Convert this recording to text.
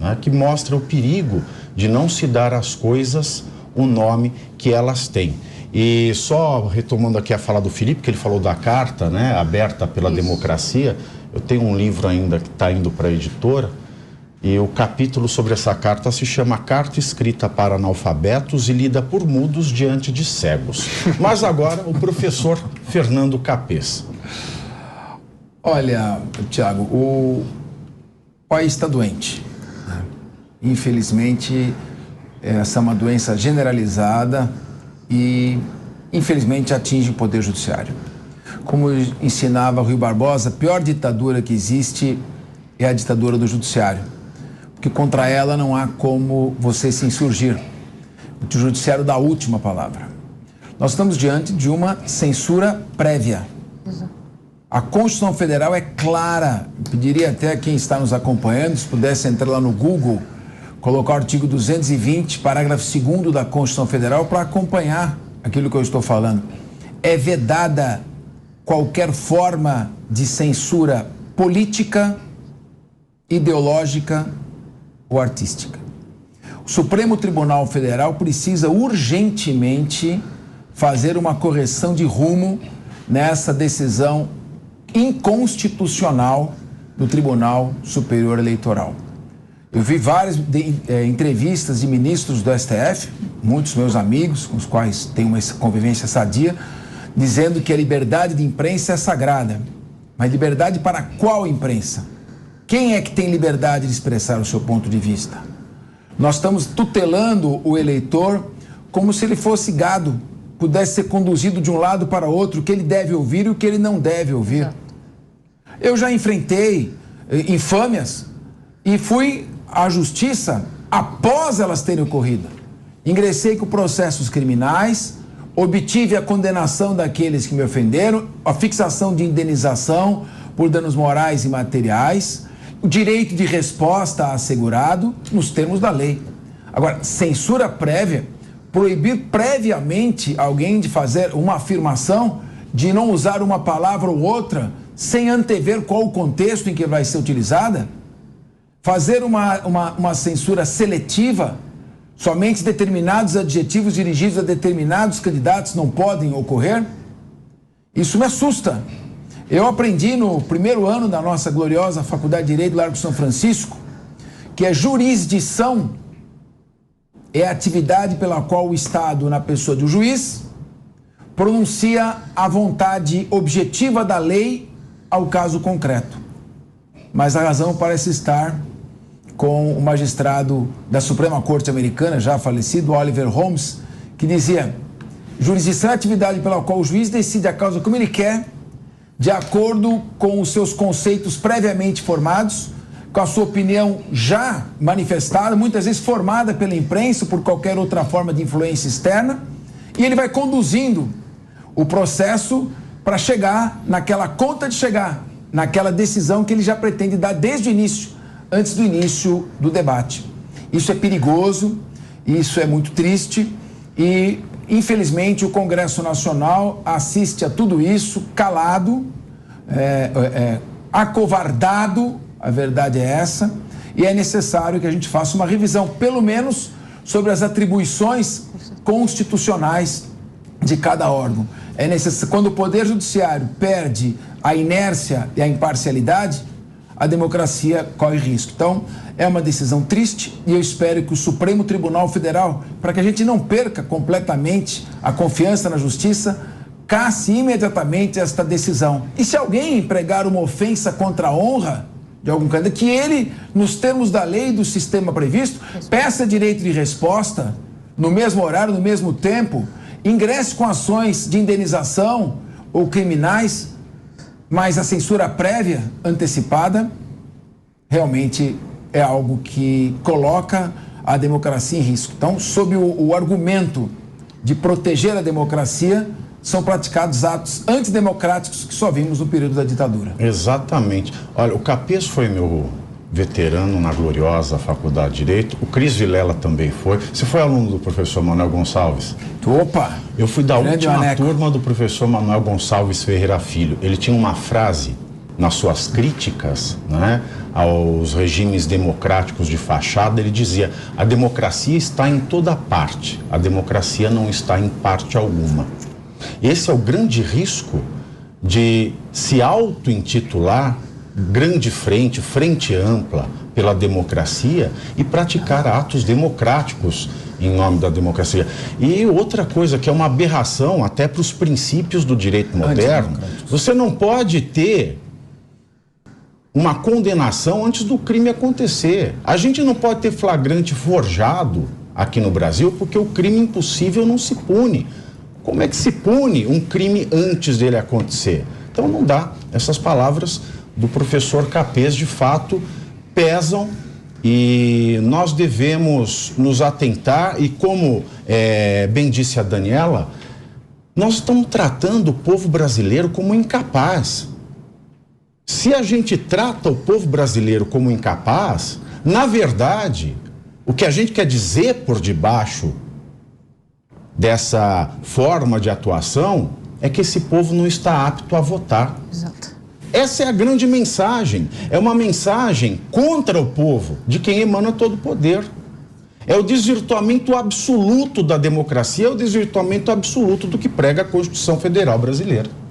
né, que mostra o perigo de não se dar às coisas o nome que elas têm. E só retomando aqui a fala do Felipe, que ele falou da carta, né, aberta pela democracia, eu tenho um livro ainda que está indo para a editora, e o capítulo sobre essa carta se chama Carta Escrita para Analfabetos e Lida por Mudos Diante de Cegos. Mas agora o professor Fernando Capês. Olha, Tiago, o país está doente. Infelizmente, essa é uma doença generalizada e, infelizmente, atinge o Poder Judiciário. Como ensinava Rui Barbosa, a pior ditadura que existe é a ditadura do Judiciário. Porque contra ela não há como você se insurgir. O Judiciário dá a última palavra. Nós estamos diante de uma censura prévia. A Constituição Federal é clara. Eu pediria até a quem está nos acompanhando, se pudesse entrar lá no Google, colocar o artigo 220, parágrafo 2º da Constituição Federal para acompanhar aquilo que eu estou falando. É vedada qualquer forma de censura política, ideológica ou artística. O Supremo Tribunal Federal precisa urgentemente fazer uma correção de rumo nessa decisão inconstitucional do Tribunal Superior Eleitoral. Eu vi várias entrevistas de ministros do STF, muitos meus amigos, com os quais tenho uma convivência sadia, dizendo que a liberdade de imprensa é sagrada. Mas liberdade para qual imprensa? Quem é que tem liberdade de expressar o seu ponto de vista? Nós estamos tutelando o eleitor como se ele fosse gado, pudesse ser conduzido de um lado para outro, o que ele deve ouvir e o que ele não deve ouvir. Eu já enfrentei infâmias e fui à justiça após elas terem ocorrido. Ingressei com processos criminais, obtive a condenação daqueles que me ofenderam, a fixação de indenização por danos morais e materiais, o direito de resposta assegurado nos termos da lei. Agora, censura prévia, proibir previamente alguém de fazer uma afirmação, de não usar uma palavra ou outra, sem antever qual o contexto em que vai ser utilizada, fazer uma censura seletiva, somente determinados adjetivos dirigidos a determinados candidatos não podem ocorrer, isso me assusta. Eu aprendi no primeiro ano da nossa gloriosa Faculdade de Direito do Largo São Francisco que a jurisdição é a atividade pela qual o Estado, na pessoa do juiz, pronuncia a vontade objetiva da lei ao caso concreto. Mas a razão parece estar com o magistrado da Suprema Corte Americana, já falecido, Oliver Holmes, que dizia: jurisdição é a atividade pela qual o juiz decide a causa como ele quer, de acordo com os seus conceitos previamente formados, com a sua opinião já manifestada, muitas vezes formada pela imprensa ou por qualquer outra forma de influência externa, e ele vai conduzindo o processo para chegar naquela conta de chegar, naquela decisão que ele já pretende dar desde o início, antes do início do debate. Isso é perigoso, isso é muito triste e, infelizmente, o Congresso Nacional assiste a tudo isso calado, acovardado, a verdade é essa, e é necessário que a gente faça uma revisão, pelo menos, sobre as atribuições constitucionais de cada órgão. É necessário, quando o Poder Judiciário perde a inércia e a imparcialidade, a democracia corre risco. Então, é uma decisão triste e eu espero que o Supremo Tribunal Federal, para que a gente não perca completamente a confiança na justiça, casse imediatamente esta decisão. E se alguém empregar uma ofensa contra a honra de algum candidato, que ele, nos termos da lei e do sistema previsto, peça direito de resposta no mesmo horário, no mesmo tempo, ingresse com ações de indenização ou criminais, mas a censura prévia, antecipada, realmente é algo que coloca a democracia em risco. Então, sob o argumento de proteger a democracia, são praticados atos antidemocráticos que só vimos no período da ditadura. Exatamente. Olha, o Capês foi meu veterano na gloriosa Faculdade de Direito. O Cris Vilela também foi. Você foi aluno do professor Manuel Gonçalves? Opa! Eu fui da última Maneco. turma do professor Manuel Gonçalves Ferreira Filho. Ele tinha uma frase nas suas críticas, né, aos regimes democráticos de fachada, ele dizia: a democracia está em toda parte, a democracia não está em parte alguma. Esse é o grande risco de se auto-intitular grande frente, frente ampla pela democracia e praticar atos democráticos em nome da democracia. E outra coisa que é uma aberração até para os princípios do direito moderno, você não pode ter uma condenação antes do crime acontecer. A gente não pode ter flagrante forjado aqui no Brasil porque o crime impossível não se pune. Como é que se pune um crime antes dele acontecer? Então não dá. Essas palavras do professor Capês de fato pesam e nós devemos nos atentar e, como bem disse a Daniela, nós estamos tratando o povo brasileiro como incapaz. Se a gente trata o povo brasileiro como incapaz, na verdade, o que a gente quer dizer por debaixo dessa forma de atuação é que esse povo não está apto a votar. Exato. Essa é a grande mensagem. É uma mensagem contra o povo, de quem emana todo o poder. É o desvirtuamento absoluto da democracia, é o desvirtuamento absoluto do que prega a Constituição Federal Brasileira.